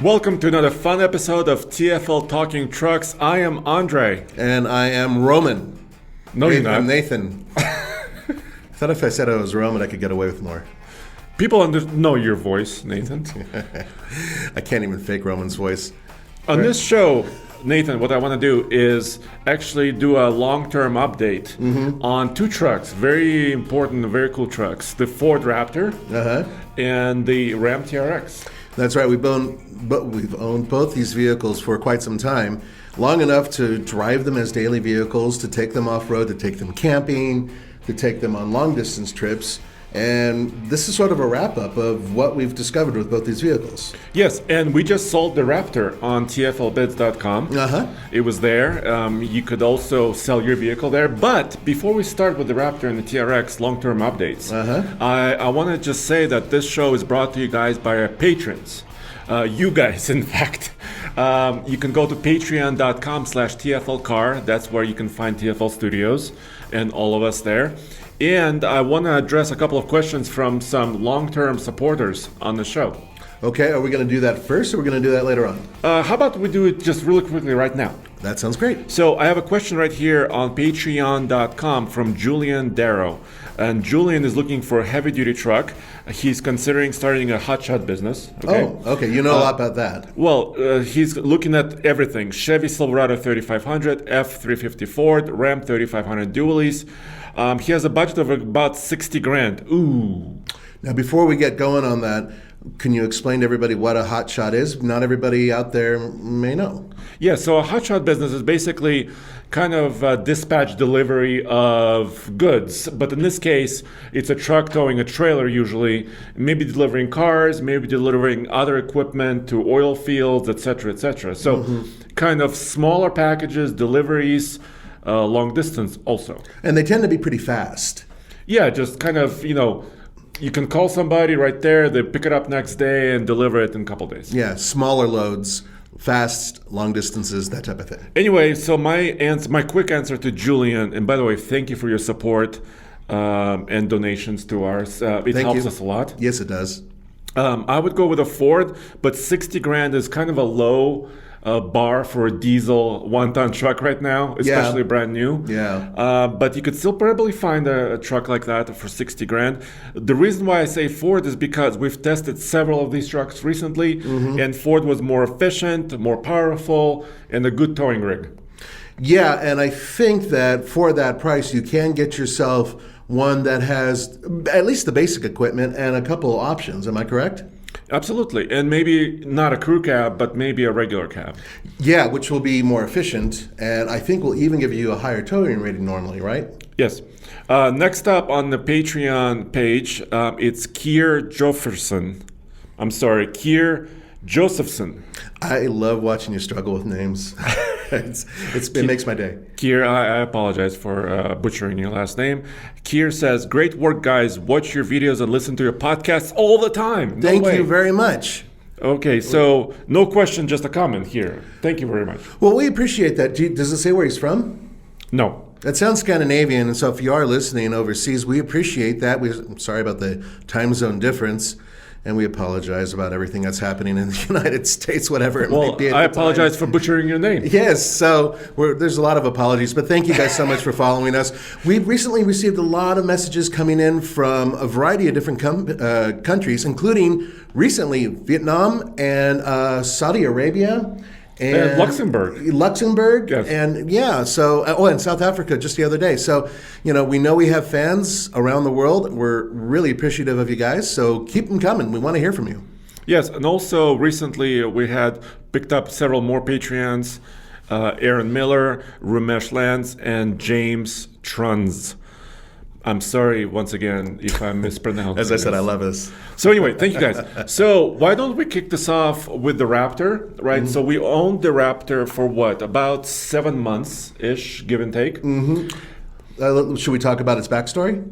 Welcome to another fun episode of TFL Talking Trucks. I am Andre. And I am Roman. No, you're not. I'm Nathan. I thought if I said I was Roman, I could get away with more. People know your voice, Nathan. I can't even fake Roman's voice. On this show, Nathan, what I want to do is actually do a long-term update on two trucks, very important, very cool trucks. The Ford Raptor and the Ram TRX. That's right. We've owned both these vehicles for quite some time, long enough to drive them as daily vehicles, to take them off-road, to take them camping, to take them on long-distance trips. And this is sort of a wrap-up of what we've discovered with both these vehicles. Yes, and we just sold the Raptor on TFLbids.com. It was there. You could also sell your vehicle there. But before we start with the Raptor and the TRX long-term updates, I want to just say that this show is brought to you guys by our patrons. You guys, in fact. You can go to patreon.com/TFLcar. That's where you can find TFL Studios and all of us there. And I want to address a couple of questions from some long-term supporters on the show. Okay, are we going to do that first, or are we going to do that later on? How about we do it just really quickly right now? That sounds great. So I have a question right here on patreon.com from Julian Darrow. And Julian is looking for a heavy-duty truck. He's considering starting a hotshot business. Okay? Oh, okay. You know a lot about that. Well, he's looking at everything. Chevy Silverado 3500, F-350 Ford, Ram 3500 dualies. He has a budget of about 60 grand. Ooh. Now, before we get going on that, can you explain to everybody what a hotshot is? Not everybody out there may know. Yeah, so a hotshot business is basically kind of dispatch delivery of goods. But in this case, it's a truck towing a trailer usually, maybe delivering cars, maybe delivering other equipment to oil fields, etc., etc. So kind of smaller packages, deliveries, long distance also. And they tend to be pretty fast. Yeah, just kind of, you can call somebody right there, they pick it up next day and deliver it in a couple days. Yeah, smaller loads, fast, long distances, that type of thing. Anyway, so my quick answer to Julian, and by the way, thank you for your support and donations to ours. It helps us a lot. Yes, it does. I would go with a Ford, but 60 grand is kind of a low bar for a diesel one-ton truck right now, especially brand new. Yeah. But you could still probably find a truck like that for 60 grand. The reason why I say Ford is because we've tested several of these trucks recently, and Ford was more efficient, more powerful, and a good towing rig. Yeah, and I think that for that price, you can get yourself one that has at least the basic equipment and a couple options. Am I correct? Absolutely. And maybe not a crew cab, but maybe a regular cab. Yeah, which will be more efficient, and I think will even give you a higher towing rating normally, right? Yes. Next up on the Patreon page, it's Kier Josephson. I love watching you struggle with names. It makes my day. Kier, I apologize for butchering your last name. Kier says, great work, guys. Watch your videos and listen to your podcasts all the time. Thank you very much. Okay, so no question, just a comment here. Thank you very much. Well, we appreciate that. Does it say where he's from? No. That sounds Scandinavian, and so if you are listening overseas, we appreciate that. I'm sorry about the time zone difference. And we apologize about everything that's happening in the United States, whatever it might be. I apologize for butchering your name. Yes, so there's a lot of apologies, but thank you guys so much for following us. We've recently received a lot of messages coming in from a variety of different countries, including recently Vietnam and Saudi Arabia. And Luxembourg, yes. And and South Africa just the other day. So, we know we have fans around the world. We're really appreciative of you guys. So keep them coming. We want to hear from you. Yes, and also recently we had picked up several more Patreons: Aaron Miller, Ramesh Lance, and James Trunz. I'm sorry once again if I mispronounced. As I said, I love us. So anyway, thank you guys. So why don't we kick this off with the Raptor, right? So we owned the Raptor for what, about 7 months-ish, give and take. Should we talk about its backstory?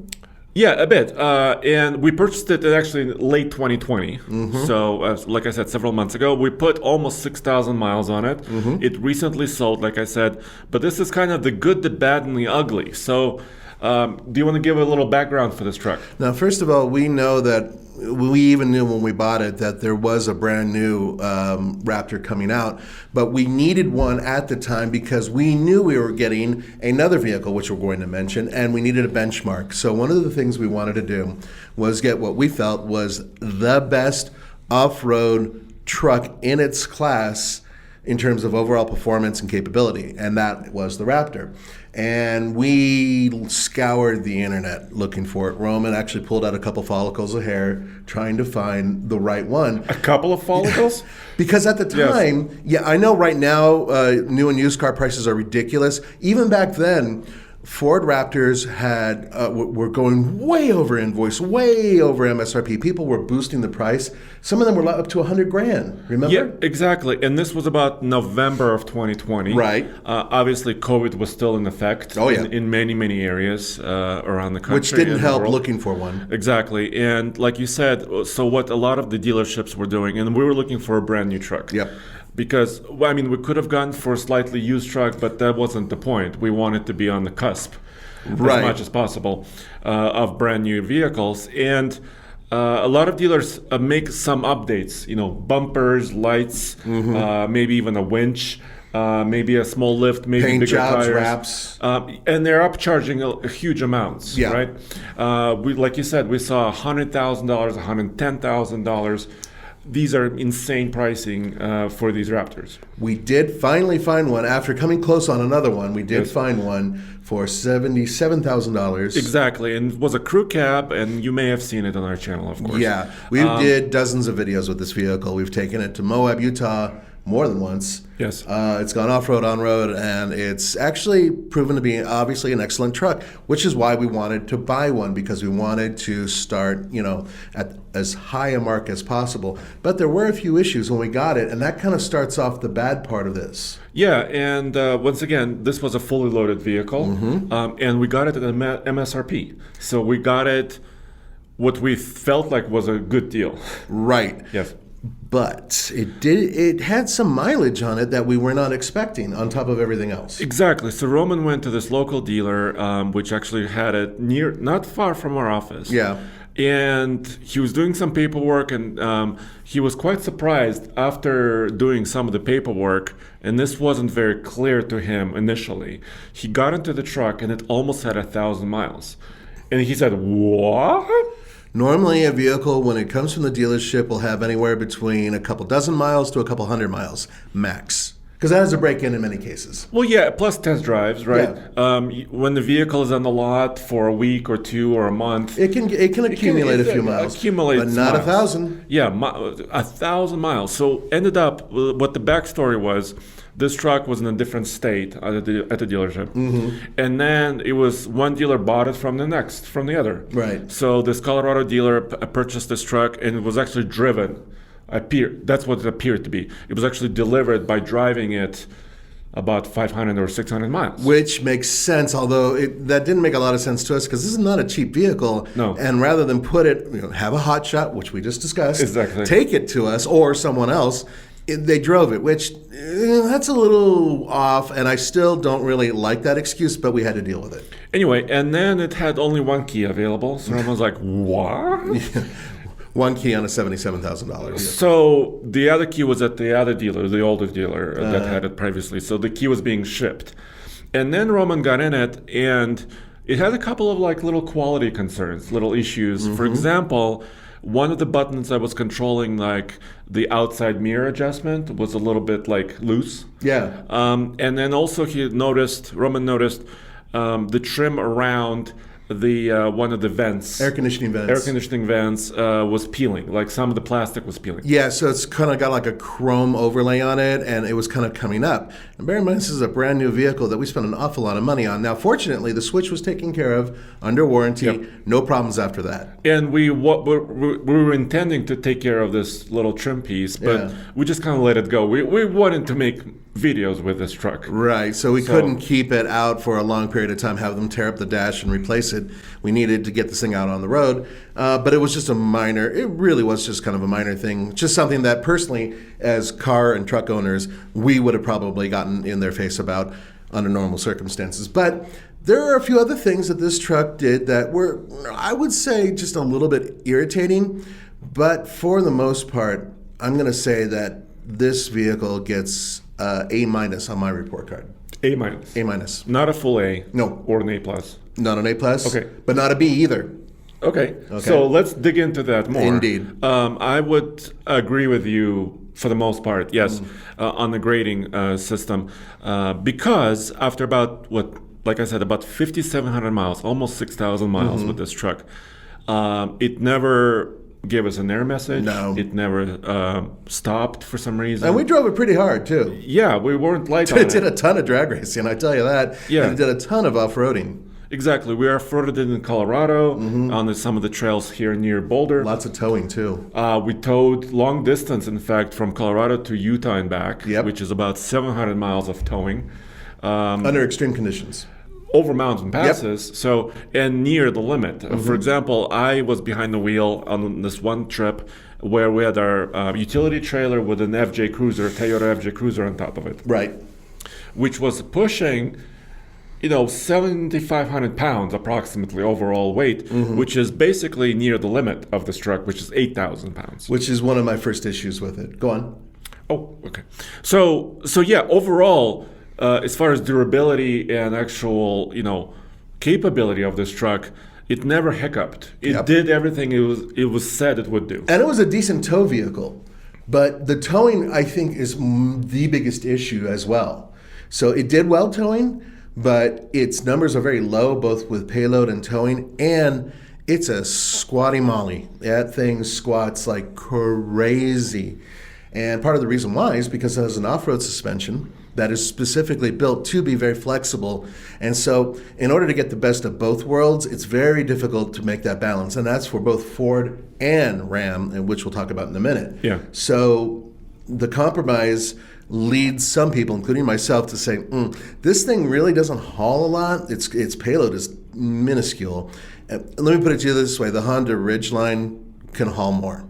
Yeah, a bit. And we purchased it actually in late 2020. So, like I said, several months ago. We put almost 6,000 miles on it. It recently sold, like I said. But this is kind of the good, the bad, and the ugly. So Do you want to give a little background for this truck? Now, first of all, we know that we even knew when we bought it that there was a brand new Raptor coming out, but we needed one at the time because we knew we were getting another vehicle, which we're going to mention, and we needed a benchmark. So one of the things we wanted to do was get what we felt was the best off-road truck in its class in terms of overall performance and capability, and that was the Raptor. And we scoured the internet looking for it. Roman actually pulled out a couple follicles of hair trying to find the right one. A couple of follicles? Because at the time, yes. I know right now new and used car prices are ridiculous. Even back then, Ford Raptors were going way over invoice, way over MSRP. People were boosting the price. Some of them were up to $100,000. Remember? Yeah, exactly. And this was about November of 2020. Right. Obviously, COVID was still in effect. Oh, yeah. In many, many areas around the country. Which didn't and help the world. looking for one. Exactly. And like you said, so what a lot of the dealerships were doing, and we were looking for a brand new truck. Yep. Because, well, I mean, we could have gone for a slightly used truck, but that wasn't the point. We wanted to be on the cusp as much as possible of brand new vehicles. And a lot of dealers make some updates, bumpers, lights, maybe even a winch, maybe a small lift, maybe paint bigger jobs, tires. wraps. And they're upcharging huge amounts, right? We, like you said, we saw $100,000, $110,000. These are insane pricing for these Raptors. We did finally find one after coming close on another one. We did find one for $77,000. Exactly, and it was a crew cab, and you may have seen it on our channel, of course. Yeah, we did dozens of videos with this vehicle. We've taken it to Moab, Utah, more than once. Yes. It's gone off-road, on-road, and it's actually proven to be obviously an excellent truck, which is why we wanted to buy one, because we wanted to start, at as high a mark as possible. But there were a few issues when we got it, and that kind of starts off the bad part of this. Yeah, and once again, this was a fully loaded vehicle, and we got it at MSRP. So we got it what we felt like was a good deal. Right. Yes. But it had some mileage on it that we were not expecting on top of everything else. Exactly. So Roman went to this local dealer, which actually had it not far from our office. Yeah. And he was doing some paperwork, and he was quite surprised after doing some of the paperwork, and this wasn't very clear to him initially. He got into the truck, and it almost had 1,000 miles. And he said, "What?" Normally, a vehicle, when it comes from the dealership, will have anywhere between a couple dozen miles to a couple hundred miles, max. Because that has a break-in many cases. Well, yeah, plus test drives, right? Yeah. When the vehicle is on the lot for a week or two or a month, It can accumulate a few miles, but not 1,000. Yeah, 1,000 miles. So ended up, what the backstory was, this truck was in a different state at the dealership. And then it was one dealer bought it from the other. Right. So this Colorado dealer purchased this truck, and it was actually driven. That's what it appeared to be. It was actually delivered by driving it about 500 or 600 miles. Which makes sense, although that didn't make a lot of sense to us because this is not a cheap vehicle. No. And rather than put it, have a hot shot, which we just discussed, Exactly. take it to us or someone else, they drove it, which that's a little off, and I still don't really like that excuse, but we had to deal with it. Anyway, and then it had only one key available. So everyone's like, what? One key on a $77,000. So the other key was at the other dealer, the older dealer that had it previously. So the key was being shipped. And then Roman got in it, and it had a couple of little quality concerns, little issues. For example, one of the buttons that was controlling the outside mirror adjustment was a little bit loose. Yeah. And then also Roman noticed the trim around the one of the vents, Air conditioning vents was peeling. Some of the plastic was peeling. Yeah, so it's kind of got like a chrome overlay on it, and it was kind of coming up. And bear in mind, this is a brand new vehicle that we spent an awful lot of money on. Now, fortunately, the switch was taken care of under warranty. Yep. No problems after that. And we were intending to take care of this little trim piece, but we just kind of let it go. We wanted to make videos with this truck. Right, so we couldn't keep it out for a long period of time, have them tear up the dash and replace it. We needed to get this thing out on the road, but it was just it really was just kind of a minor thing, just something that personally, as car and truck owners, we would have probably gotten in their face about under normal circumstances. But There are a few other things that this truck did that were, I would say, just a little bit irritating. But for the most part, I'm going to say that this vehicle gets A- on my report card. A-. A-. Not a full A. No. Or an A+. Not an A+. Okay. But not a B either. Okay. So let's dig into that more. Indeed. I would agree with you for the most part, yes, on the grading system. Because after about, like I said, about 5,700 miles, almost 6,000 miles with this truck, it never gave us an error message. No. It never stopped for some reason. And we drove it pretty hard, too. Yeah, we weren't light on It it. did a ton of drag racing, I tell you that. Yeah. And it did a ton of off-roading. Exactly. We are further in Colorado on some of the trails here near Boulder. Lots of towing, too. We towed long distance, in fact, from Colorado to Utah and back, Yep. which is about 700 miles of towing. Under extreme conditions. Over mountain passes, so and near the limit. For example, I was behind the wheel on this one trip where we had our utility trailer with an FJ Cruiser, Toyota FJ Cruiser on top of it, Right. which was pushing 7,500 pounds approximately overall weight, which is basically near the limit of this truck, which is 8,000 pounds. Which is one of my first issues with it. Go on. Oh, okay. So yeah, overall, as far as durability and actual, capability of this truck, it never hiccuped. It Yep. did everything it was said it would do. And it was a decent tow vehicle. But the towing, I think, is the biggest issue as well. So it did well towing, but its numbers are very low, both with payload and towing. And it's a squatty molly. That thing squats like crazy. And part of the reason why is because it has an off-road suspension that is specifically built to be very flexible. And so in order to get the best of both worlds, it's very difficult to make that balance. And that's for both Ford and Ram, and which we'll talk about in a minute. Yeah. So the compromise leads some people, including myself, to say, this thing really doesn't haul a lot. Its payload is minuscule. Let me put it to you this way. The Honda Ridgeline can haul more.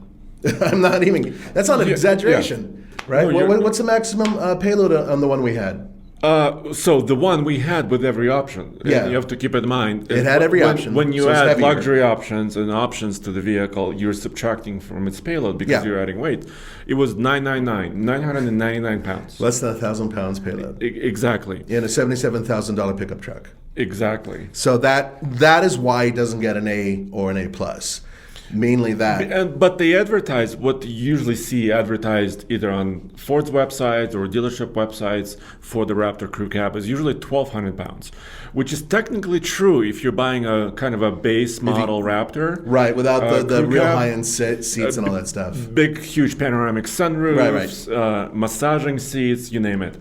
I'm not even, that's not an exaggeration, right? No, What's the maximum payload on the one we had? So the one we had with every option, Yeah. you have to keep in mind. It had every option, When you so it's add heavier. luxury options and options to the vehicle, you're subtracting from its payload because Yeah. you're adding weight. It was 999 pounds. Less than 1,000 pounds payload Exactly. in a $77,000 pickup truck. Exactly. So that is why it doesn't get an A or an A plus. Mainly that. But they advertise what you usually see advertised either on Ford's websites or dealership websites for the Raptor Crew Cab is usually 1,200 pounds, which is technically true if you're buying a kind of a base model Raptor. Right, without the Crew real Cab, high-end seats and all that stuff. Big, huge panoramic sunroofs, massaging seats, you name it.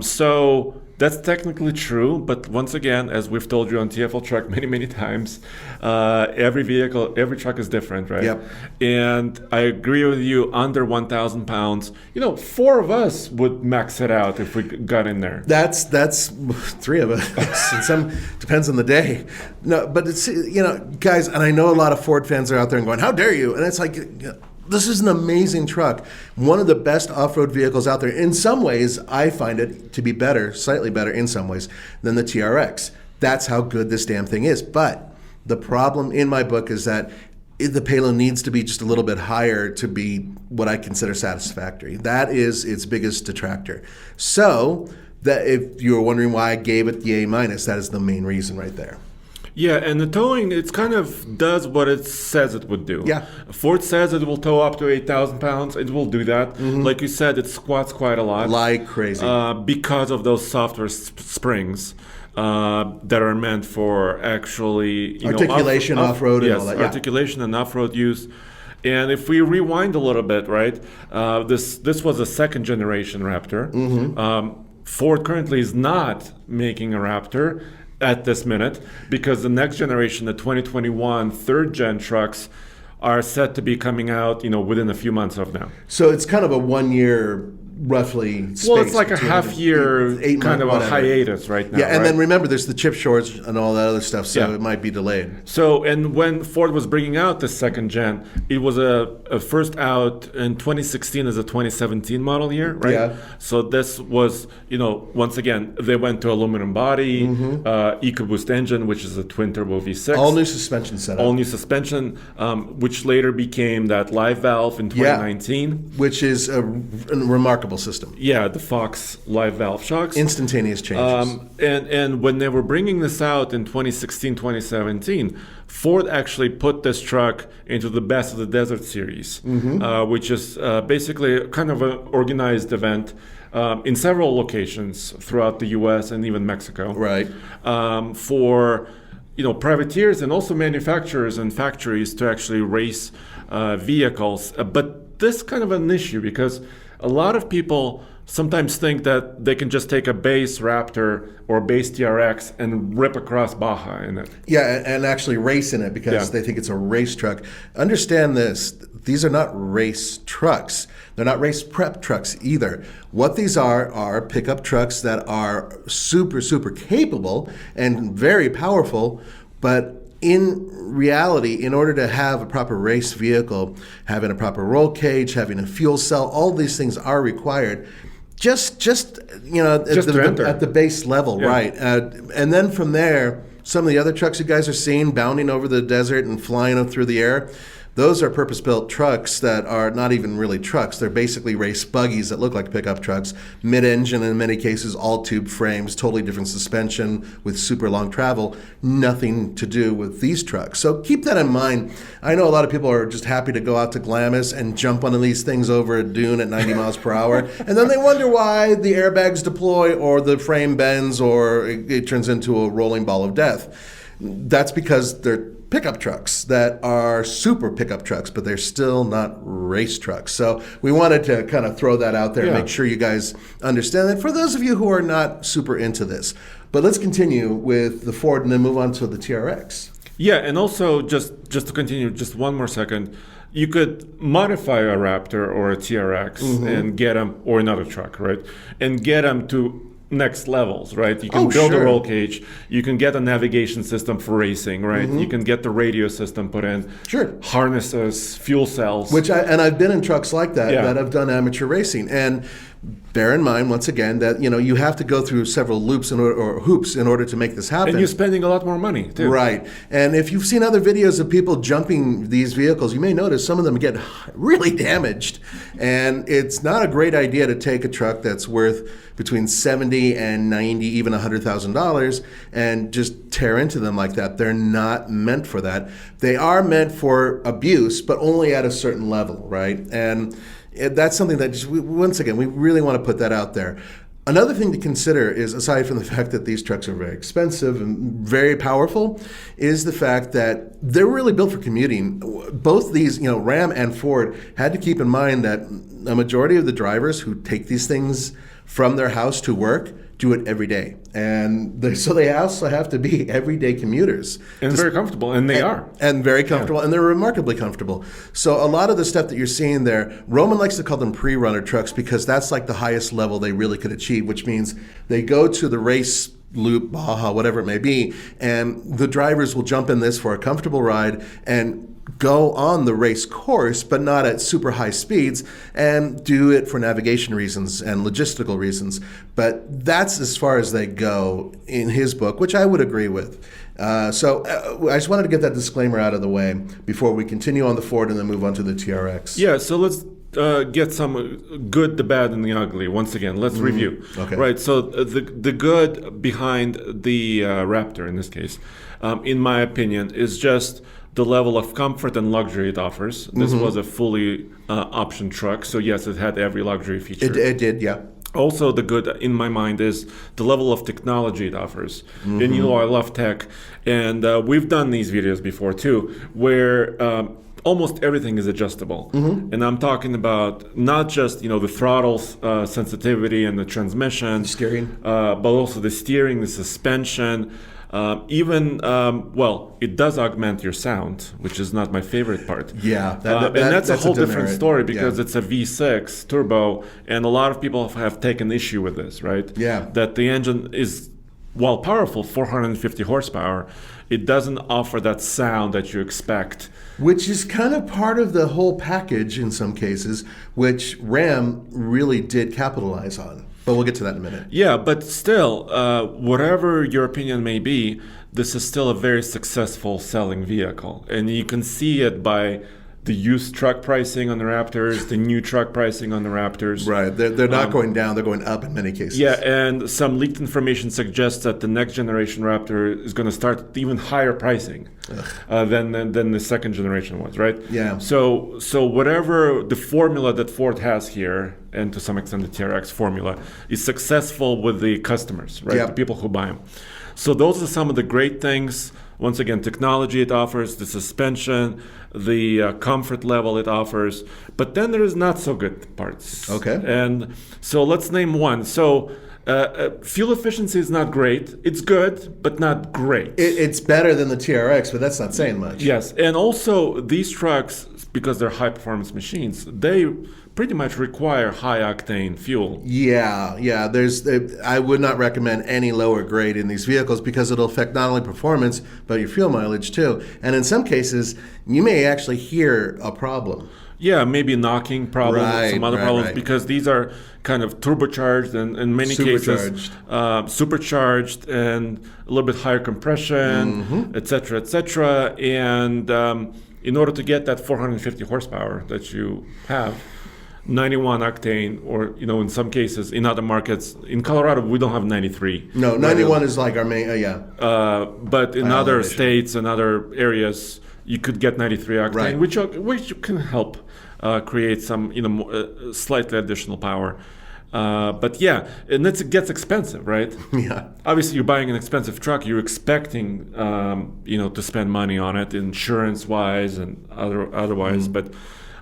So that's technically true, but once again, as we've told you on TFL Truck many, many times, every truck is different, right? Yep. And I agree with you, under 1,000 pounds, 4 of us would max it out if we got in there. That's 3 of us. And some depends on the day. No, but it's guys, and I know a lot of Ford fans are out there and going, "How dare you?" And it's like, this is an amazing truck, one of the best off-road vehicles out there. In some ways, I find it to be better, slightly better in some ways, than the TRX. That's how good this damn thing is. But the problem in my book is that the payload needs to be just a little bit higher to be what I consider satisfactory. That is its biggest detractor. So that if you're wondering why I gave it the A-, that is the main reason right there. Yeah, and the towing, it kind of does what it says it would do. Yeah. Ford says it will tow up to 8,000 pounds. It will do that. Like you said, it squats quite a lot. Like crazy. Because of those software springs that are meant for actually... Articulation, off-road, and all that. Yeah. Articulation and off-road use. And if we rewind a little bit, right, this was a second-generation Raptor. Ford currently is not making a Raptor at this minute because the next generation, the 2021 third-gen trucks, are set to be coming out, within a few months of now. So it's kind of a one-year roughly spaced. Well, it's like a 200, half-year 8 kind of month, a whatever. hiatus right now. Yeah, and right? then remember, there's the chip shortage and all that other stuff, so Yeah. it might be delayed. So, and when Ford was bringing out the second gen, it was a first out in 2016 as a 2017 model year, right? Yeah. So this was, once again, they went to aluminum body, EcoBoost engine, which is a twin turbo V6. All new suspension setup. All new suspension, which later became that live valve in 2019. Which is a remarkable system. Yeah, the Fox live valve shocks. Instantaneous changes. And when they were bringing this out in 2016, 2017, Ford actually put this truck into the Best of the Desert series, which is basically kind of an organized event in several locations throughout the U.S. and even Mexico. Right. For privateers and also manufacturers and factories to actually race vehicles. But this kind of an issue because a lot of people sometimes think that they can just take a base Raptor or a base TRX and rip across Baja in it. Yeah, and actually race in it because they think it's a race truck. Understand this. These are not race trucks. They're not race prep trucks either. What these are pickup trucks that are super, super capable and very powerful, but in reality, in order to have a proper race vehicle, having a proper roll cage, having a fuel cell, all these things are required. Just at the base level, right? And then from there, some of the other trucks you guys are seeing bounding over the desert and flying up through the air, those are purpose-built trucks that are not even really trucks. They're basically race buggies that look like pickup trucks, mid-engine in many cases, all-tube frames, totally different suspension with super long travel, nothing to do with these trucks. So keep that in mind. I know a lot of people are just happy to go out to Glamis and jump one of these things over a dune at 90 miles per hour, and then they wonder why the airbags deploy or the frame bends or it turns into a rolling ball of death. That's because they're pickup trucks that are super pickup trucks, but they're still not race trucks. So we wanted to kind of throw that out there and make sure you guys understand that for those of you who are not super into this. But let's continue with the Ford and then move on to the TRX. Yeah, and also just to continue, just one more second, you could modify a Raptor or a TRX and get them, or another truck, right? And get them to next levels, right? You can build a roll cage. You can get a navigation system for racing, right? You can get the radio system put in. Sure. Harnesses, fuel cells. I've been in trucks like that that have done amateur racing. And bear in mind, once again, that you have to go through several loops or hoops in order to make this happen. And you're spending a lot more money, too. Right. And if you've seen other videos of people jumping these vehicles, you may notice some of them get really damaged. And it's not a great idea to take a truck that's worth between $70 and $90, even $100,000, and just tear into them like that. They're not meant for that. They are meant for abuse, but only at a certain level, right? And that's something that, once again, we really want to put that out there. Another thing to consider is, aside from the fact that these trucks are very expensive and very powerful, is the fact that they're really built for commuting. Both these, Ram and Ford had to keep in mind that a majority of the drivers who take these things from their house to work do it every day. And so they also have to be everyday commuters. And very comfortable, and they are. And very comfortable, and they're remarkably comfortable. So a lot of the stuff that you're seeing there, Roman likes to call them pre-runner trucks because that's like the highest level they really could achieve, which means they go to the race loop, Baja, whatever it may be, and the drivers will jump in this for a comfortable ride and go on the race course, but not at super high speeds, and do it for navigation reasons and logistical reasons. But that's as far as they go in his book, which I would agree with. So I just wanted to get that disclaimer out of the way before we continue on the Ford and then move on to the TRX. Yeah, so let's get some good, the bad, and the ugly. Once again, let's review. Okay. Right, so the good behind the Raptor, in this case, in my opinion, is just the level of comfort and luxury it offers. This was a fully optioned truck, so yes, it had every luxury feature. It did, yeah. Also, the good in my mind is the level of technology it offers. And I love tech, and we've done these videos before too, where almost everything is adjustable. And I'm talking about not just the throttle sensitivity and the transmission, steering, but also the steering, the suspension. It does augment your sound, which is not my favorite part. Yeah, and that's a whole different demerit. story because Yeah. it's a V6 turbo, and a lot of people have taken issue with this, right? Yeah. That the engine is, while powerful, 450 horsepower, it doesn't offer that sound that you expect. Which is kind of part of the whole package in some cases, which Ram really did capitalize on. But we'll get to that in a minute. Yeah, but still, whatever your opinion may be, this is still a very successful selling vehicle. And you can see it by the used truck pricing on the Raptors, the new truck pricing on the Raptors. Right. They're not going down, they're going up in many cases. Yeah, and some leaked information suggests that the next generation Raptor is going to start at even higher pricing than the second generation was, right? Yeah. So whatever the formula that Ford has here, and to some extent the TRX formula, is successful with the customers, right? Yep. The people who buy them. So those are some of the great things. Once again, technology it offers, the suspension, the comfort level it offers. But then there is not so good parts. Okay. And so let's name one. So fuel efficiency is not great. It's good, but not great. It's better than the TRX, but that's not saying much. Yes. And also these trucks, because they're high performance machines, they pretty much require high octane fuel. Yeah. I would not recommend any lower grade in these vehicles because it'll affect not only performance, but your fuel mileage too. And in some cases, you may actually hear a problem. Yeah, maybe knocking problems, some other problems, right. because these are kind of turbocharged and in many cases supercharged and a little bit higher compression, et cetera, and in order to get that 450 horsepower that you have, 91 octane, or in some cases, in other markets, in Colorado we don't have 93. No, 91 is like our main, but in other elevation. states and other areas, you could get 93 octane, Right. which can help create some slightly additional power. But yeah, and it gets expensive, right? Yeah. Obviously, you're buying an expensive truck. You're expecting, to spend money on it, insurance-wise and otherwise.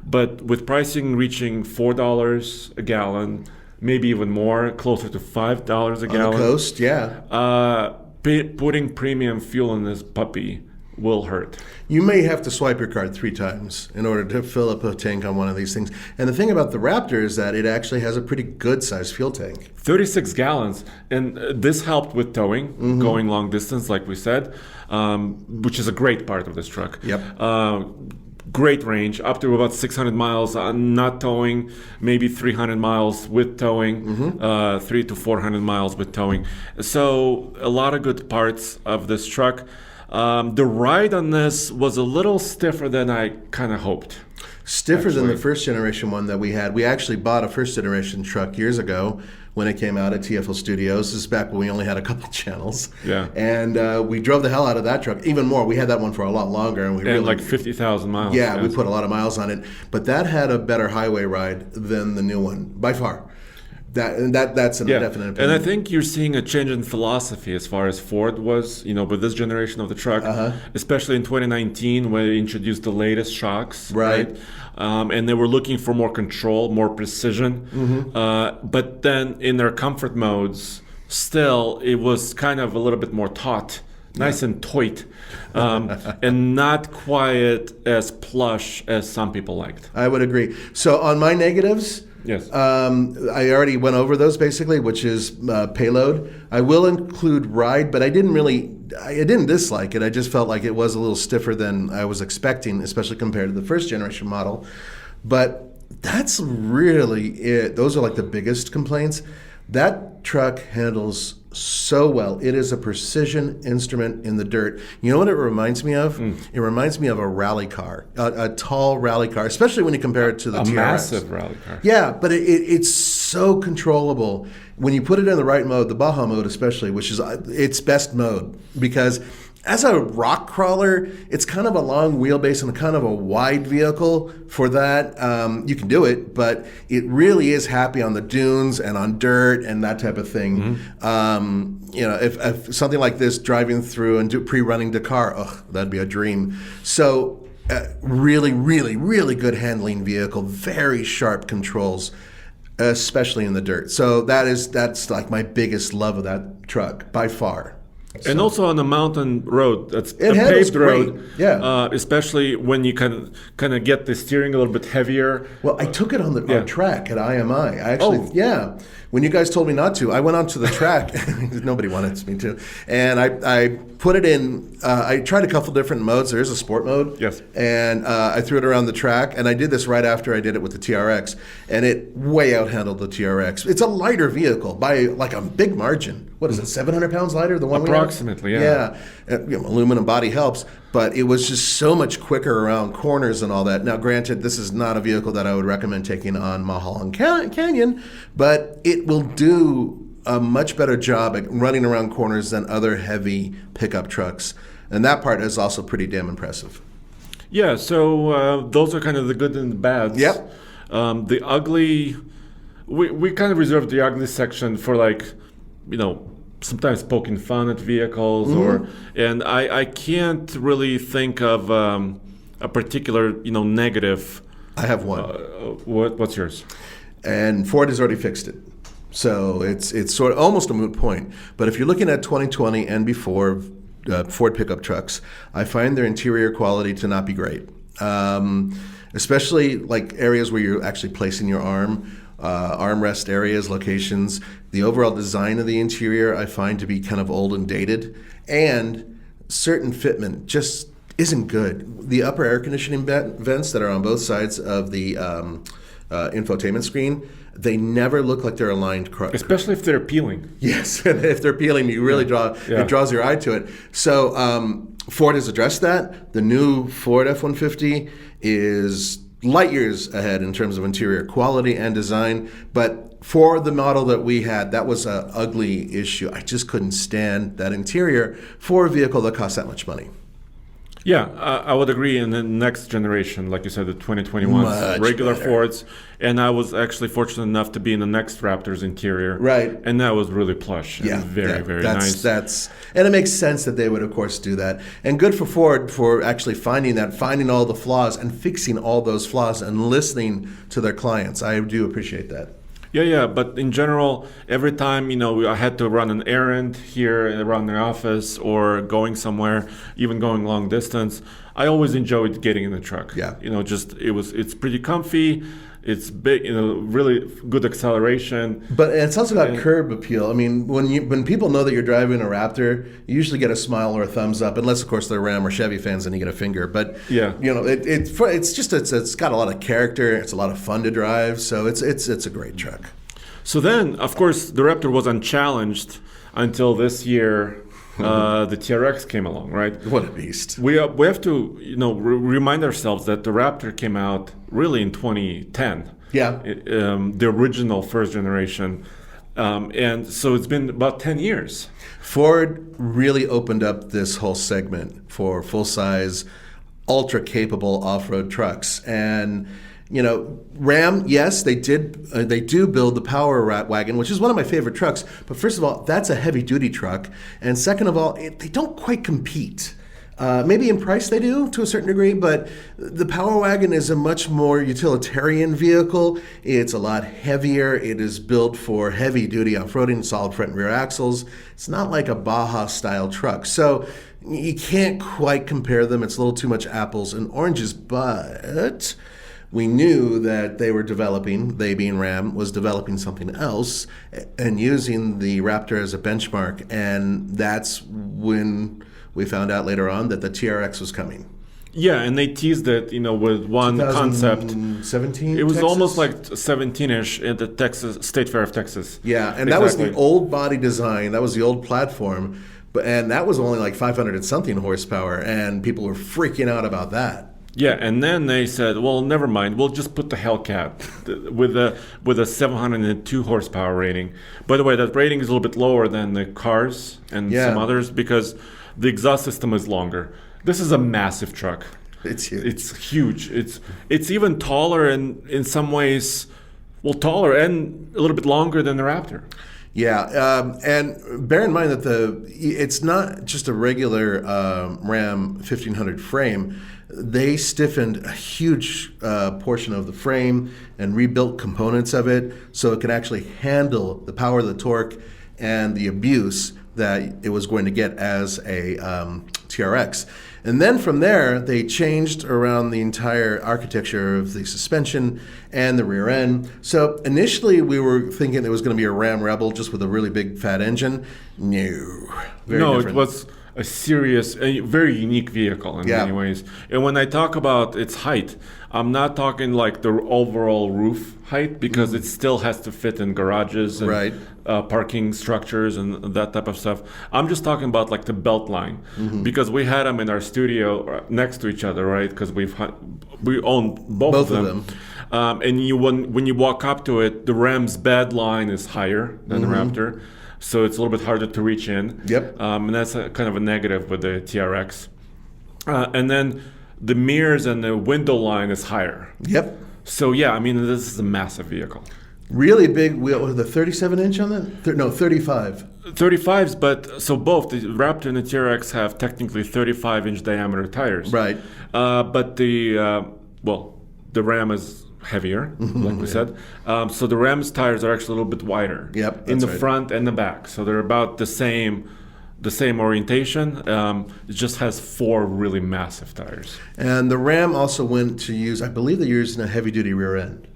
But with pricing reaching $4 a gallon, maybe even more, closer to $5 a gallon. On the coast, yeah. Putting premium fuel in this puppy will hurt. You may have to swipe your card 3 times in order to fill up a tank on one of these things. And the thing about the Raptor is that it actually has a pretty good sized fuel tank. 36 gallons. And this helped with towing, going long distance, like we said, which is a great part of this truck. Yep. Great range, up to about 600 miles, not towing, maybe 300 miles with towing, 300 to 400 miles with towing. So a lot of good parts of this truck. The ride on this was a little stiffer than I kind of hoped. Stiffer than the first generation one that we had. We actually bought a first generation truck years ago when it came out at TFL Studios. This is back when we only had a couple channels. Yeah. And we drove the hell out of that truck. Even more, we had that one for a lot longer. And really, like 50,000 miles. Yeah, we put a lot of miles on it. But that had a better highway ride than the new one, by far. That's a definite opinion. And I think you're seeing a change in philosophy as far as Ford was, with this generation of the truck, especially in 2019 when they introduced the latest shocks, right? And they were looking for more control, more precision. But then in their comfort modes, still, it was kind of a little bit more taut. Nice and tight, and not quite as plush as some people liked. I would agree. So on my negatives, yes, I already went over those basically, which is payload. I will include ride, but I didn't dislike it. I just felt like it was a little stiffer than I was expecting, especially compared to the first generation model. But that's really it. Those are like the biggest complaints. That truck handles so well. It is a precision instrument in the dirt. You know what it reminds me of? It reminds me of a rally car, a tall rally car, especially when you compare it to the TRX. Massive rally car. Yeah, but it's so controllable. When you put it in the right mode, the Baja mode especially, which is its best mode, because as a rock crawler, it's kind of a long wheelbase and kind of a wide vehicle for that. You can do it, but it really is happy on the dunes and on dirt and that type of thing. If something like this driving through and pre-running Dakar, that'd be a dream. So really, really, really good handling vehicle, very sharp controls, especially in the dirt. So that's like my biggest love of that truck by far. And also on a mountain road, that's a handles paved road. great. Yeah. Especially when you kind of get the steering a little bit heavier. Well, I took it on the Yeah. on track at IMI. I actually, yeah. When you guys told me not to, I went onto the track. Nobody wanted me to, and I put it in. I tried a couple different modes. There is a sport mode. Yes. And I threw it around the track, and I did this right after I did it with the TRX, and it way outhandled the TRX. It's a lighter vehicle by like a big margin. What is it? 700 pounds lighter? The one Approximately, we have? Yeah. Aluminum body helps, but it was just so much quicker around corners and all that. Now, granted, this is not a vehicle that I would recommend taking on Mulholland Canyon, but it will do a much better job at running around corners than other heavy pickup trucks. And that part is also pretty damn impressive. Yeah, so those are kind of the good and the bads. Yep. The ugly, we kind of reserved the ugly section for sometimes poking fun at vehicles, and I can't really think of a particular negative. I have one. What's yours? And Ford has already fixed it. So it's sort of almost a moot point. But if you're looking at 2020 and before Ford pickup trucks, I find their interior quality to not be great. Especially like areas where you're actually placing your armrest areas, locations. The overall design of the interior I find to be kind of old and dated. And certain fitment just isn't good. The upper air conditioning vents that are on both sides of the infotainment screen, they never look like they're aligned correctly. Especially if they're peeling. Yes, if they're peeling, you really it draws your eye to it. So Ford has addressed that. The new Ford F-150 is light years ahead in terms of interior quality and design, but for the model that we had, that was an ugly issue. I just couldn't stand that interior for a vehicle that costs that much money. Yeah, I would agree. In the next generation, like you said, the 2021 regular better. Fords, and I was actually fortunate enough to be in the next Raptor's interior, right? And that was really plush. And very nice. And it makes sense that they would, of course, do that. And good for Ford for actually finding all the flaws and fixing all those flaws and listening to their clients. I do appreciate that. Yeah, but in general, every time, I had to run an errand here around the office or going somewhere, even going long distance, I always enjoyed getting in the truck. Yeah. It's pretty comfy. It's big, really good acceleration. But it's also got curb appeal. I mean, when people know that you're driving a Raptor, you usually get a smile or a thumbs up, unless of course they're Ram or Chevy fans, and you get a finger. But yeah, it's got a lot of character. It's a lot of fun to drive. So it's a great truck. So then, of course, the Raptor was unchallenged until this year. The TRX came along, right? What a beast! We have to remind ourselves that the Raptor came out really in 2010. Yeah. The original first generation, and so it's been about 10 years. Ford really opened up this whole segment for full-size, ultra-capable off-road trucks, and Ram, yes, they do build the Power Wagon, which is one of my favorite trucks. But first of all, that's a heavy-duty truck, and second of all, they don't quite compete. Maybe in price they do to a certain degree, but the Power Wagon is a much more utilitarian vehicle. It's a lot heavier. It is built for heavy-duty off-roading, solid front and rear axles. It's not like a Baja-style truck, so you can't quite compare them. It's a little too much apples and oranges, but we knew that they being Ram, was developing something else and using the Raptor as a benchmark. And that's when we found out later on that the TRX was coming. Yeah, and they teased it, with one concept. 17. It was Texas? almost like 17-ish at the Texas State Fair of Texas. Yeah, and that was the old body design. That was the old platform. And that was only like 500 and something horsepower, and people were freaking out about that. Yeah, and then they said, well, never mind. We'll just put the Hellcat with a 702 horsepower rating. By the way, that rating is a little bit lower than the cars and some others because the exhaust system is longer. This is a massive truck. It's huge. It's huge. It's even taller and in some ways, taller and a little bit longer than the Raptor. Yeah, and bear in mind that it's not just a regular Ram 1500 frame. They stiffened a huge portion of the frame and rebuilt components of it so it could actually handle the power, the torque, and the abuse that it was going to get as a TRX. And then from there, they changed around the entire architecture of the suspension and the rear end. So initially, we were thinking it was going to be a Ram Rebel just with a really big fat engine. No. Very different. It was a very unique vehicle in many ways. And when I talk about its height, I'm not talking like the overall roof height, because it still has to fit in garages and parking structures and that type of stuff. I'm just talking about like the belt line, because we had them in our studio next to each other, right? Because we own both of them. And when you walk up to it, the Ram's bed line is higher than the Raptor. So it's a little bit harder to reach in. Yep. And that's kind of a negative with the TRX. And then the mirrors and the window line is higher. Yep. So yeah, I mean, this is a massive vehicle. Really big wheel with a 37 inch on that? No, 35. 35s, but so both the Raptor and the TRX have technically 35-inch diameter tires. Right. But the Ram is heavier, like we said. So the Ram's tires are actually a little bit wider. Yep, in the right. front and the back. So they're about the same orientation. It just has 4 really massive tires. And the Ram also went to use, I believe they used a heavy duty rear end.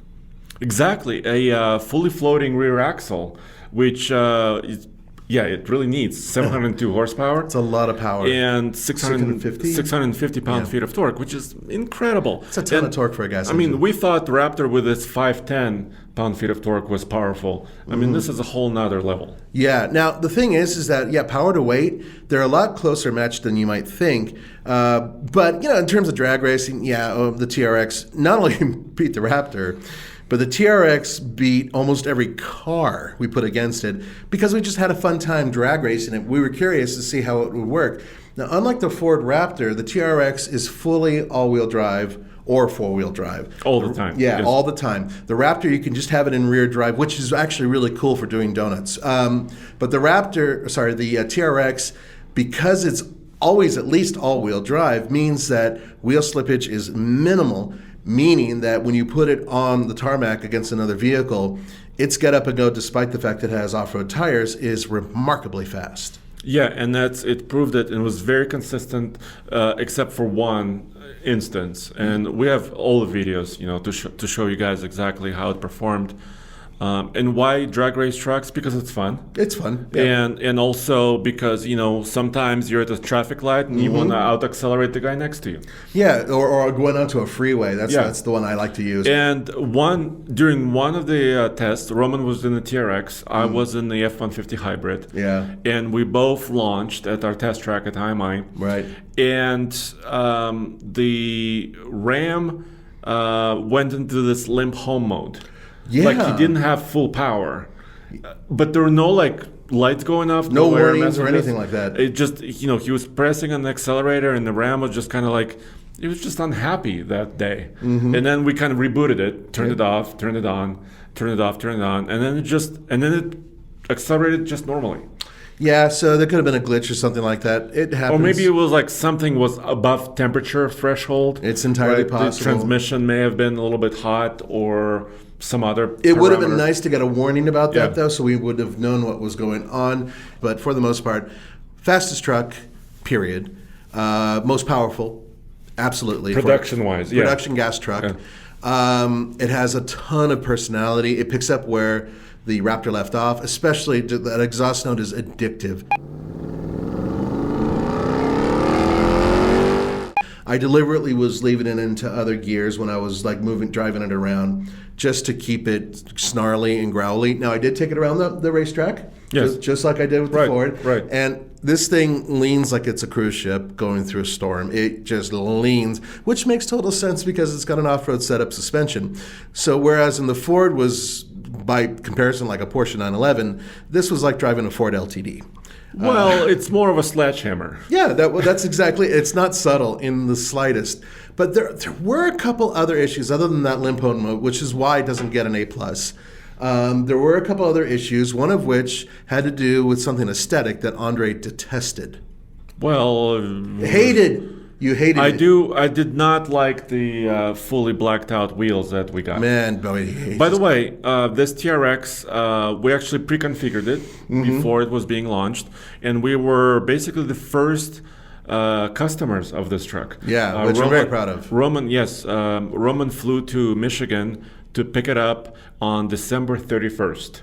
Exactly, a fully floating rear axle, which it really needs 702 horsepower. It's a lot of power. And 650 pound-feet of torque, which is incredible. It's a ton of torque for a gas engine. I mean, we thought the Raptor with its 510 pound-feet of torque was powerful. I mean, this is a whole nother level. Yeah. Now, the thing is that, power to weight, they're a lot closer matched than you might think. But, in terms of drag racing, the TRX not only beat the Raptor, but the TRX beat almost every car we put against it because we just had a fun time drag racing it. We were curious to see how it would work. Now, unlike the Ford Raptor, the TRX is fully all-wheel drive or four-wheel drive. All the time. Yeah, yes. All the time. The Raptor, you can just have it in rear drive, which is actually really cool for doing donuts. But the TRX, because it's always at least all-wheel drive, means that wheel slippage is minimal, meaning that when you put it on the tarmac against another vehicle, its get up and go, despite the fact that it has off-road tires, is remarkably fast. Yeah, and it proved it, and it was very consistent, except for one instance. And we have all the videos, to show you guys exactly how it performed. And why drag race trucks? Because it's fun. It's fun. Yeah. And also because, sometimes you're at a traffic light and you want to out-accelerate the guy next to you. Yeah, or going onto a freeway. That's the one I like to use. And during one of the tests, Roman was in the TRX, I was in the F-150 Hybrid. Yeah. And we both launched at our test track at IMI. Right. And the Ram went into this limp home mode. Yeah. Like he didn't have full power, but there were no lights going off, no error warnings or messages. anything like that. It just, he was pressing on the accelerator, and the Ram was just kind of he was just unhappy that day. Mm-hmm. And then we kind of rebooted it, turned it off, turned it on, turned it off, turned it on, and then it accelerated just normally. Yeah, so there could have been a glitch or something like that. It happens. Or maybe it was something was above temperature threshold. It's entirely possible. The transmission may have been a little bit hot or some other It would have parameter. been nice to get a warning about that, though, so we would have known what was going on. But for the most part, fastest truck, period. Most powerful, absolutely. Production-wise, yeah. Production gas truck. Yeah. It has a ton of personality. It picks up where the Raptor left off, especially that exhaust note is addictive. I deliberately was leaving it into other gears when I was driving it around, just to keep it snarly and growly. Now I did take it around the racetrack, yes, just like I did with the Ford. Right. And this thing leans like it's a cruise ship going through a storm. It just leans, which makes total sense because it's got an off-road setup suspension. So whereas in the Ford was, by comparison, like a Porsche 911, this was like driving a Ford LTD. Well, it's more of a sledgehammer. Yeah, that's exactly. It's not subtle in the slightest. But there were a couple other issues other than that limp home mode, which is why it doesn't get an A+. There were a couple other issues, one of which had to do with something aesthetic that Andre detested. Well, Hated. You hated I it. do. I did not like the fully blacked out wheels that we got. Man, boy. By the way, this TRX, we actually pre-configured it before it was being launched, and we were basically the first customers of this truck. Yeah, which I'm very proud of. Roman flew to Michigan to pick it up on December 31st.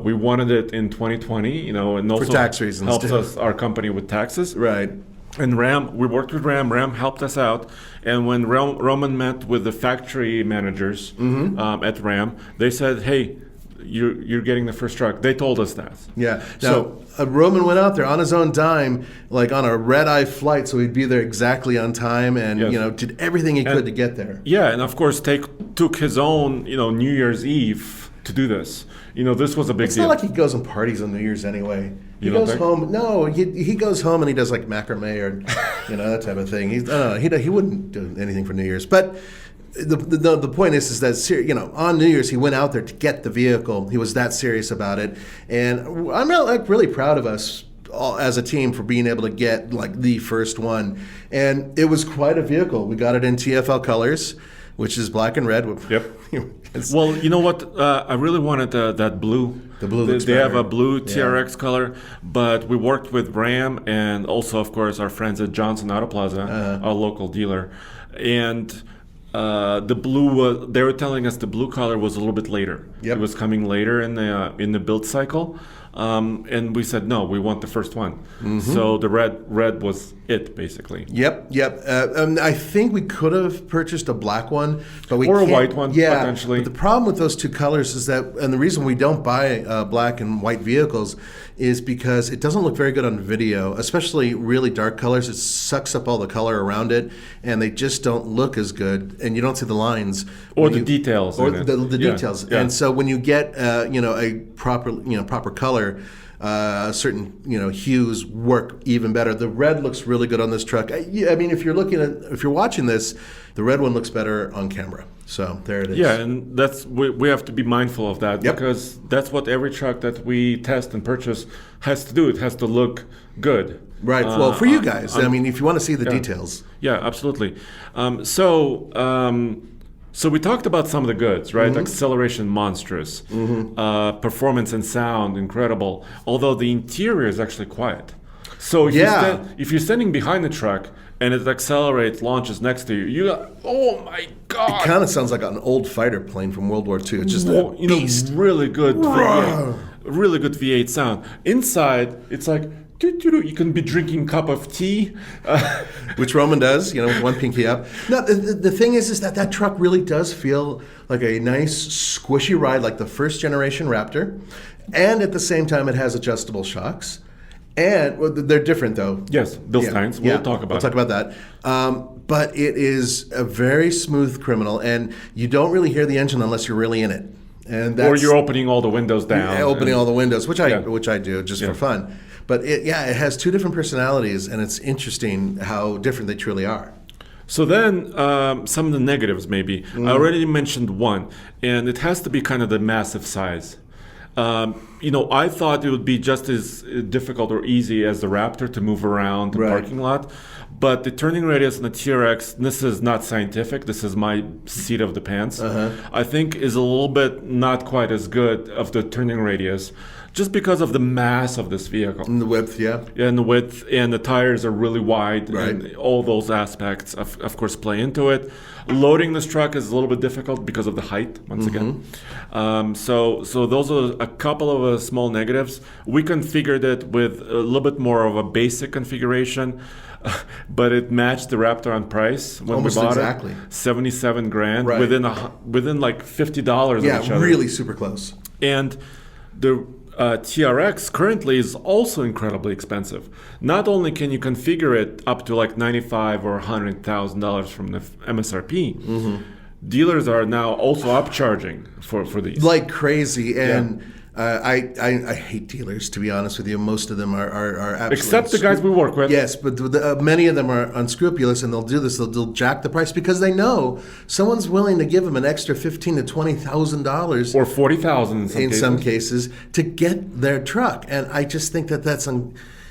We wanted it in 2020, and also For tax reasons, helps too. us, our company, with taxes. Right. And we worked with Ram helped us out. And when Roman met with the factory managers at Ram, they said, hey, you're getting the first truck. They told us that. Yeah. Now, Roman went out there on his own dime, like on a red-eye flight, so he'd be there exactly on time, and did everything he could to get there. Yeah, and of course took his own New Year's Eve to do this. This was a big It's deal. not like he goes and parties on New Year's anyway. He You don't goes think? home. No, he goes home and he does like macrame or that type of thing. He wouldn't do anything for New Year's. But the point is that on New Year's he went out there to get the vehicle. He was that serious about it, and I'm really proud of us all, as a team, for being able to get like the first one. And it was quite a vehicle. We got it in TFL colors, which is black and red. Yep. Well, you know what? I really wanted that blue. The blue looks They have better. a blue TRX color, but we worked with Ram and also, of course, our friends at Johnson Auto Plaza, our local dealer. And the blue they were telling us the blue color was a little bit later. Yep. It was coming later in the build cycle. And we said, no, we want the first one. So the red was it, basically. Yep. I think we could have purchased a black one, but we Or a can't- white one, yeah, potentially. But the problem with those two colors is that, and the reason we don't buy black and white vehicles is because it doesn't look very good on video, especially really dark colors. It sucks up all the color around it, and they just don't look as good, and you don't see the lines. Or when the you- details. Or in it. the Yeah, details. yeah. And so when you get a proper color, certain hues work even better. The red looks really good on this truck. I mean, if you're watching this, the red one looks better on camera. So there it is. Yeah, and we have to be mindful of that, because that's what every truck that we test and purchase has to do. It has to look good. Right. Well, for you guys, I mean, if you want to see the details. Yeah, absolutely. So we talked about some of the goods, right? Acceleration, monstrous. Performance and sound, incredible. Although the interior is actually quiet. So if you're standing behind the truck and it accelerates, launches next to you, oh my God. It kind of sounds like an old fighter plane from World War II. It's just a beast. Really good V8 sound. Inside, it's like, you can be drinking a cup of tea. Which Roman does, with one pinky up. No, the thing is that truck really does feel like a nice squishy ride, like the first generation Raptor, and at the same time it has adjustable shocks. And they're different though. Yes, Bilsteins. We'll talk about that. But it is a very smooth criminal, and you don't really hear the engine unless you're really in it. And or you're opening all the windows down. Opening all the windows, which I do just for fun. But it has two different personalities, and it's interesting how different they truly are. So then, some of the negatives maybe. I already mentioned one, and it has to be kind of the massive size. I thought it would be just as difficult or easy as the Raptor to move around the parking lot. But the turning radius on the TRX, this is not scientific, this is my seat of the pants, I think is a little bit not quite as good of the turning radius, just because of the mass of this vehicle. And the width, Yeah, and the width, and the tires are really wide, Right. and all those aspects, of course, play into it. Loading this truck is a little bit difficult because of the height, once again. So those are a couple of small negatives. We configured it with a little bit more of a basic configuration, but it matched the Raptor on price when Almost we bought exactly. it. $77,000 Right. within like $50 of each Yeah, other. really super close. And the TRX currently is also incredibly expensive. Not only can you configure it up to like $95,000 or $100,000 from the MSRP, dealers are now also upcharging for these. Like crazy, and I hate dealers, to be honest with you. Most of them are absolutely Except the guys we work with. Yes, but many of them are unscrupulous, and they'll do this. They'll jack the price because they know someone's willing to give them an extra $15,000 to $20,000 Or $40,000 in some in cases. some cases to get their truck. And I just think that's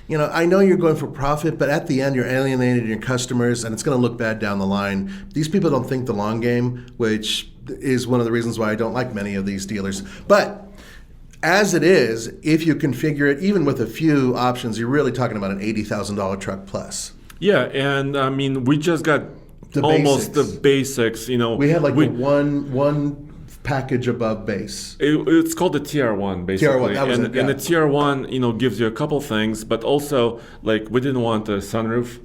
I know you're going for profit, but at the end you're alienating your customers, and it's going to look bad down the line. These people don't think the long game, which is one of the reasons why I don't like many of these dealers. But as it is, if you configure it, even with a few options, you're really talking about an $80,000 truck plus. Yeah, and I mean, we just got almost the basics. We had like the one package above base. It's called the TR1 basically. TR1, that was and the TR1 gives you a couple things, but also like we didn't want the sunroof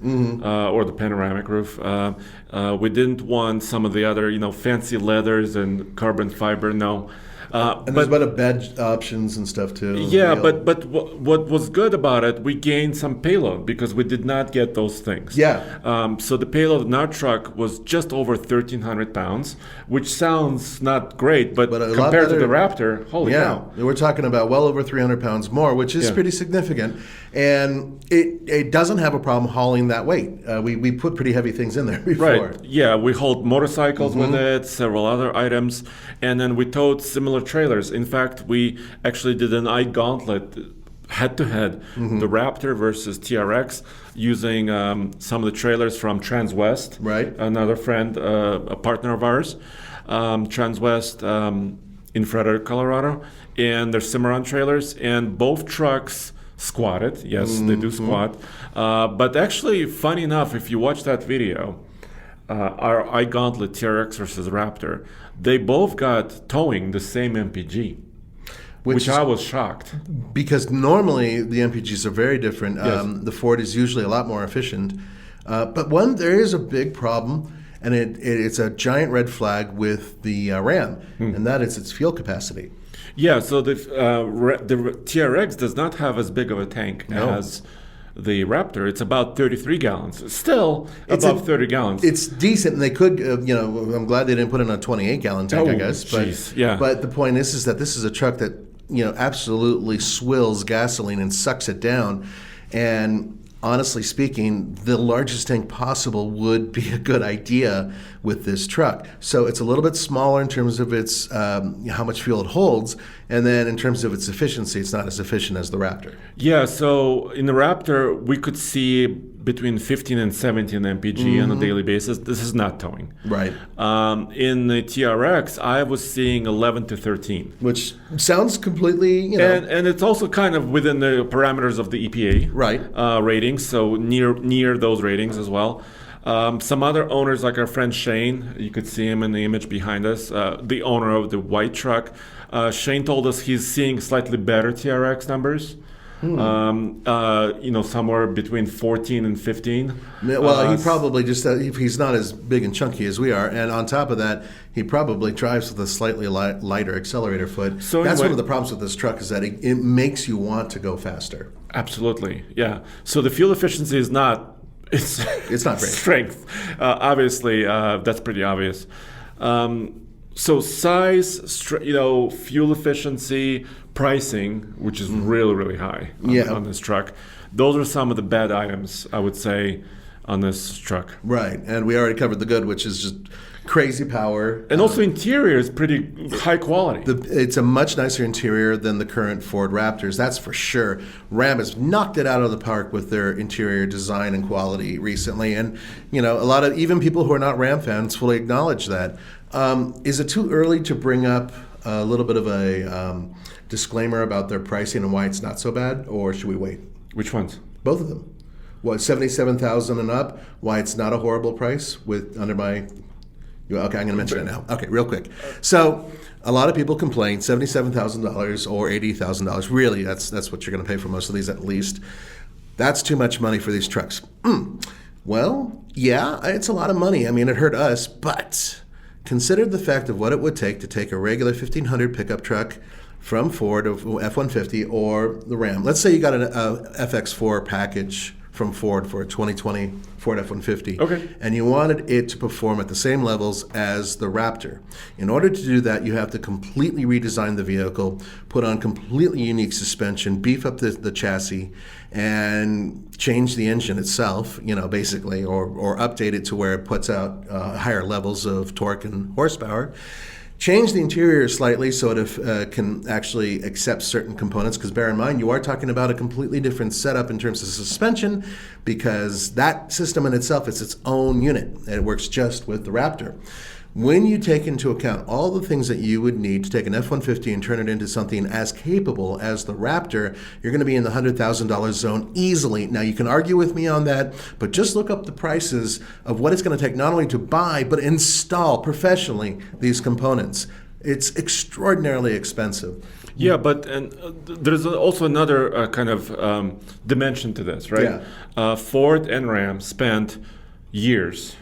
or the panoramic roof. We didn't want some of the other fancy leathers and carbon fiber. No. And there's a lot of bed options and stuff too. Yeah, but what was good about it, we gained some payload because we did not get those things. Yeah. So the payload in our truck was just over 1,300 pounds, which sounds not great, but compared to the Raptor, holy cow. We're talking about well over 300 pounds more, which is pretty significant. And it doesn't have a problem hauling that weight. We put pretty heavy things in there before. Right. Yeah, we hauled motorcycles with it, several other items, and then we towed similar trailers. In fact, we actually did an eye gauntlet head-to-head, the Raptor versus TRX, using some of the trailers from Transwest, another friend, a partner of ours, Transwest in Frederick, Colorado, and their Cimarron trailers, and both trucks squatted. Yes, they do squat. But actually, funny enough, if you watch that video, our eye gauntlet TRX versus Raptor, they both got towing the same MPG, which I was shocked. Because normally the MPGs are very different. The Ford is usually a lot more efficient. But there is a big problem, and it's a giant red flag with the Ram, and that is its fuel capacity. Yeah, so the TRX does not have as big of a tank as the Raptor. It's about 33 gallons. Still above 30 gallons. It's decent, and they could, I'm glad they didn't put in a 28-gallon tank, I guess. But the point is that this is a truck that, absolutely swills gasoline and sucks it down. And honestly speaking, the largest tank possible would be a good idea with this truck. So it's a little bit smaller in terms of its how much fuel it holds, and then in terms of its efficiency, it's not as efficient as the Raptor. Yeah, so in the Raptor, we could see between 15 and 17 mpg on a daily basis. This is not towing. Right. In the TRX, I was seeing 11 to 13. Which sounds completely, And it's also kind of within the parameters of the EPA ratings, so near those ratings as well. Some other owners, like our friend Shane, you could see him in the image behind us, the owner of the white truck. Shane told us he's seeing slightly better TRX numbers. Somewhere between 14 and 15. Well, he probably he's not as big and chunky as we are, and on top of that, he probably drives with a slightly lighter accelerator foot. So that's one of the problems with this truck, is that it makes you want to go faster. Absolutely, yeah. So the fuel efficiency is not. It's not great. Strength, obviously, that's pretty obvious. So size, fuel efficiency, pricing, which is really, really high on this truck. Those are some of the bad items, I would say, on this truck. Right, and we already covered the good, which is just crazy power. And also interior is pretty high quality. It's a much nicer interior than the current Ford Raptors, that's for sure. Ram has knocked it out of the park with their interior design and quality recently. And, a lot of even people who are not Ram fans fully acknowledge that. Is it too early to bring up a little bit of a disclaimer about their pricing and why it's not so bad, or should we wait? Which ones? Both of them. What, $77,000 and up? Why it's not a horrible price under my... Okay, I'm going to mention it now. Okay, real quick. So a lot of people complain, $77,000 or $80,000. Really, that's what you're going to pay for most of these at least. That's too much money for these trucks. Well, yeah, it's a lot of money. I mean, it hurt us, but consider the fact of what it would take to take a regular 1500 pickup truck from Ford, F-150, or the Ram. Let's say you got an FX4 package from Ford for a 2020 Ford F-150. Okay. And you wanted it to perform at the same levels as the Raptor. In order to do that, you have to completely redesign the vehicle, put on completely unique suspension, beef up the chassis, and change the engine itself, basically, or update it to where it puts out higher levels of torque and horsepower. change the interior slightly so it can actually accept certain components, because bear in mind, you are talking about a completely different setup in terms of suspension, because that system in itself is its own unit, and it works just with the Raptor. When you take into account all the things that you would need to take an F-150 and turn it into something as capable as the Raptor, you're going to be in the $100,000 zone easily. Now, you can argue with me on that, but just look up the prices of what it's going to take not only to buy, but install professionally these components. It's extraordinarily expensive. Yeah, but there's also another kind of dimension to this, right? Yeah. Ford and Ram spent years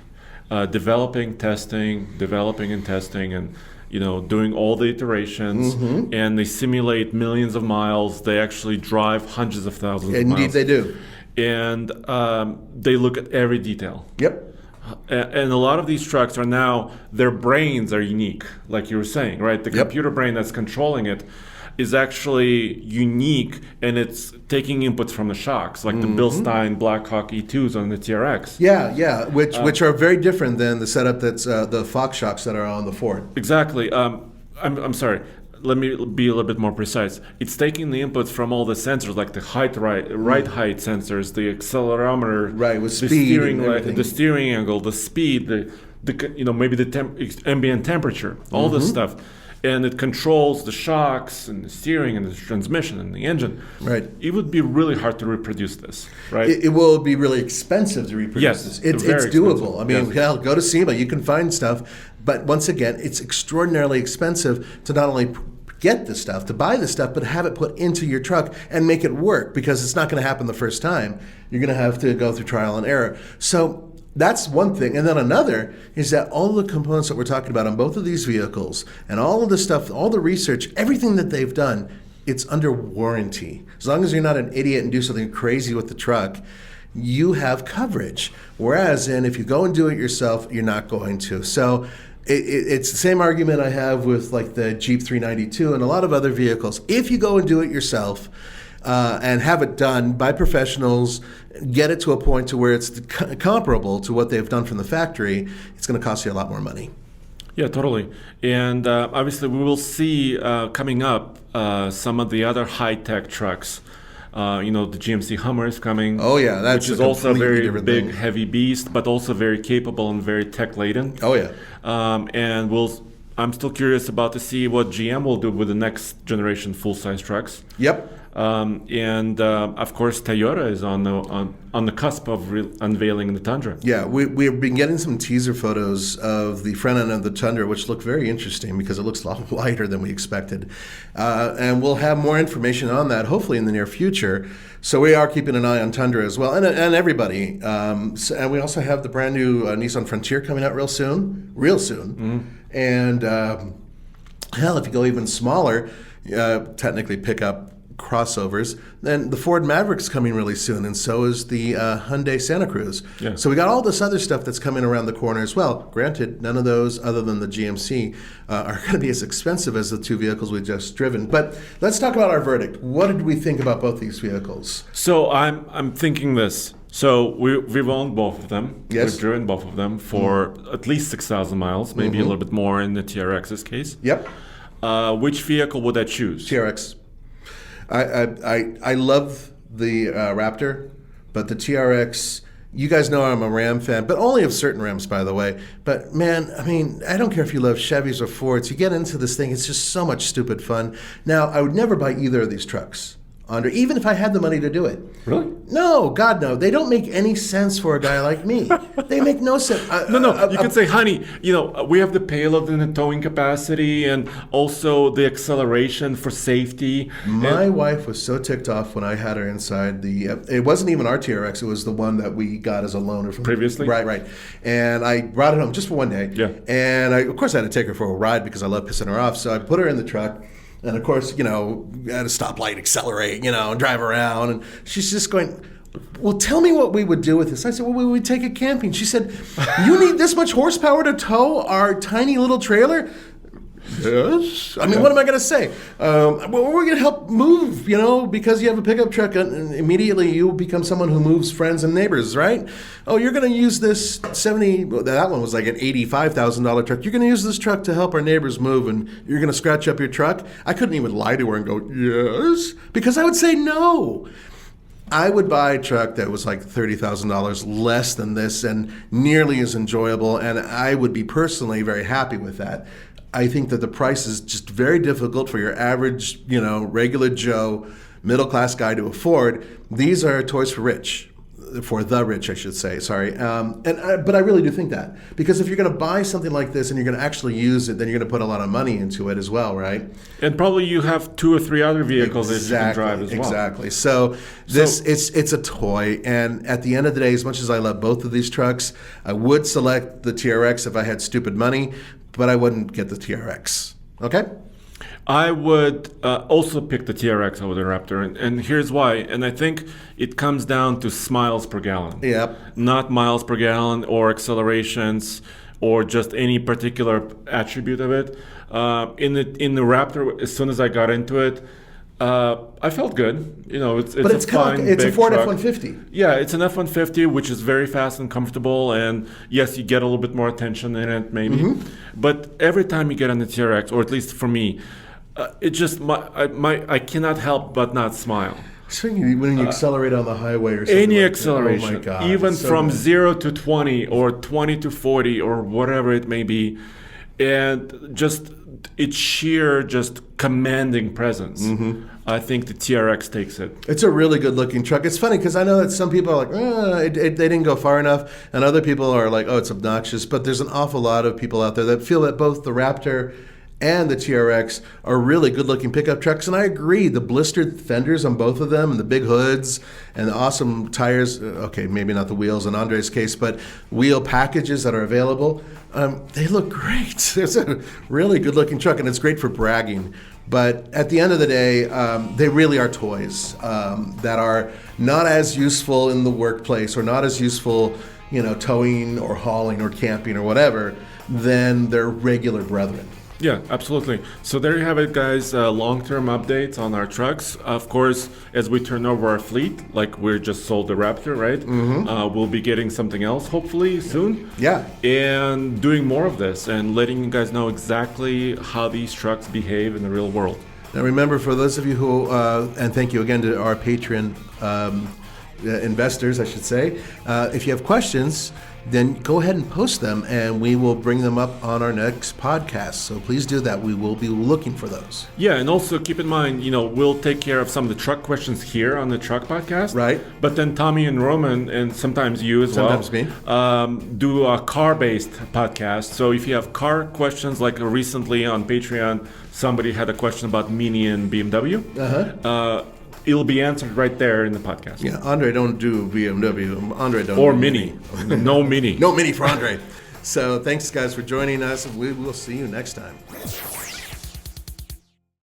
developing and testing, and doing all the iterations, and they simulate millions of miles. They actually drive hundreds of thousands of miles. Indeed, they do. And they look at every detail. Yep. And a lot of these trucks are now, their brains are unique, like you were saying, right? The computer brain that's controlling it is actually unique, and it's taking inputs from the shocks, like the Bilstein Blackhawk E2s on the TRX. Yeah, which are very different than the setup that's the Fox shocks that are on the Ford. Exactly. I'm sorry. Let me be a little bit more precise. It's taking the inputs from all the sensors, like the height, right height sensors, the accelerometer, right, with the speed, steering, the steering angle, the speed, the maybe the ambient temperature, all this stuff. And it controls the shocks and the steering and the transmission and the engine. Right. It would be really hard to reproduce this, right? It will be really expensive to reproduce this. It's doable. I mean, hell, go to SEMA. You can find stuff. But once again, it's extraordinarily expensive to not only get the stuff, to buy the stuff, but have it put into your truck and make it work, because it's not going to happen the first time. You're going to have to go through trial and error. So that's one thing. And then another is that all the components that we're talking about on both of these vehicles and all of the stuff, all the research, everything that they've done, it's under warranty. As long as you're not an idiot and do something crazy with the truck, you have coverage. Whereas if you go and do it yourself, you're not going to. So it's the same argument I have with like the Jeep 392 and a lot of other vehicles. If you go and do it yourself, and have it done by professionals, get it to a point to where it's comparable to what they've done from the factory, it's going to cost you a lot more money. Yeah, totally. And obviously we will see coming up some of the other high-tech trucks. The GMC Hummer is coming. Oh yeah, which is also a very big, heavy beast, but also very capable and very tech-laden. Oh yeah. I'm still curious about to see what GM will do with the next generation full-size trucks. Yep. Of course, Toyota is on the cusp of unveiling the Tundra. Yeah, we've been getting some teaser photos of the front end of the Tundra, which look very interesting because it looks a lot lighter than we expected. And we'll have more information on that hopefully in the near future. So we are keeping an eye on Tundra as well, and everybody. And we also have the brand new Nissan Frontier coming out real soon. And hell, if you go even smaller, technically pick up crossovers, then the Ford Maverick's coming really soon, and so is the Hyundai Santa Cruz. Yeah. So we got all this other stuff that's coming around the corner as well. Granted, none of those, other than the GMC, are going to be as expensive as the two vehicles we just driven. But let's talk about our verdict. What did we think about both these vehicles? So I'm thinking this. So we've owned both of them. Yes. We've driven both of them for at least 6,000 miles, maybe a little bit more in the TRX's case. Yep. Which vehicle would I choose? TRX. I love the Raptor, but the TRX, you guys know I'm a Ram fan, but only of certain Rams, by the way. But man, I mean, I don't care if you love Chevys or Fords. You get into this thing, it's just so much stupid fun. Now, I would never buy either of these trucks, even if I had the money to do it. Really? No, God, no. They don't make any sense for a guy like me. They make no sense. You could say, honey, we have the payload and the towing capacity and also the acceleration for safety. My wife was so ticked off when I had her inside it wasn't even our TRX, it was the one that we got as a loaner from previously. Right. And I brought it home just for one day. Yeah. And of course I had to take her for a ride because I love pissing her off. So I put her in the truck. And of course, at a stoplight, accelerate, and drive around. And she's just going, well, tell me what we would do with this. I said, well, we would take it camping. She said, you need this much horsepower to tow our tiny little trailer? Yes. I mean, what am I going to say? Well, we're going to help move, because you have a pickup truck, and immediately you become someone who moves friends and neighbors, right? Oh, you're going to use this that one was like an $85,000 truck. You're going to use this truck to help our neighbors move, and you're going to scratch up your truck. I couldn't even lie to her and go, yes, because I would say no. I would buy a truck that was like $30,000 less than this and nearly as enjoyable, and I would be personally very happy with that. I think that the price is just very difficult for your average, regular Joe, middle-class guy to afford. These are toys for the rich, I should say. Sorry, but I really do think that, because if you're going to buy something like this and you're going to actually use it, then you're going to put a lot of money into it as well, right? And probably you have 2 or 3 other vehicles that you can drive as well. Exactly. So it's a toy, and at the end of the day, as much as I love both of these trucks, I would select the TRX if I had stupid money, but I wouldn't get the TRX. Okay. I would also pick the TRX over the Raptor, and here's why. And I think it comes down to miles per gallon. Yep. Not miles per gallon or accelerations or just any particular attribute of it. In the Raptor, as soon as I got into it, I felt good. It's a Ford truck. F-150. Yeah, it's an F-150, which is very fast and comfortable, and yes, you get a little bit more attention in it, maybe. Mm-hmm. But every time you get on the TRX, or at least for me, it just I cannot help but not smile. Especially when you accelerate on the highway or something. Any like acceleration, oh my God, even so from good. 0 to 20 or 20 to 40 or whatever it may be, and just its sheer just commanding presence. Mm-hmm. I think the TRX takes it. It's a really good looking truck. It's funny because I know that some people are like, they didn't go far enough, and other people are like, oh, it's obnoxious. But there's an awful lot of people out there that feel that both the Raptor and the TRX are really good-looking pickup trucks, and I agree. The blistered fenders on both of them and the big hoods and the awesome tires, okay, maybe not the wheels in Andre's case, but wheel packages that are available, they look great. It's a really good-looking truck, and it's great for bragging. But at the end of the day, they really are toys that are not as useful in the workplace or not as useful, towing or hauling or camping or whatever, than their regular brethren. Yeah, absolutely. So there you have it, guys. Long-term updates on our trucks. Of course, as we turn over our fleet, like we just sold the Raptor, right? Mm-hmm. We'll be getting something else hopefully soon. Yeah. And doing more of this and letting you guys know exactly how these trucks behave in the real world. Now remember, for those of you who, and thank you again to our Patreon investors, I should say, if you have questions, then go ahead and post them, and we will bring them up on our next podcast. So please do that. We will be looking for those. Yeah, and also keep in mind, we'll take care of some of the truck questions here on the Truck Podcast. Right. But then Tommy and Roman, and sometimes you as well, do a car-based podcast. So if you have car questions, like recently on Patreon, somebody had a question about Mini and BMW. It'll be answered right there in the podcast. Yeah, Andre don't do BMW. Andre don't or do Mini. No Mini. No Mini for Andre. So thanks, guys, for joining us. We will see you next time.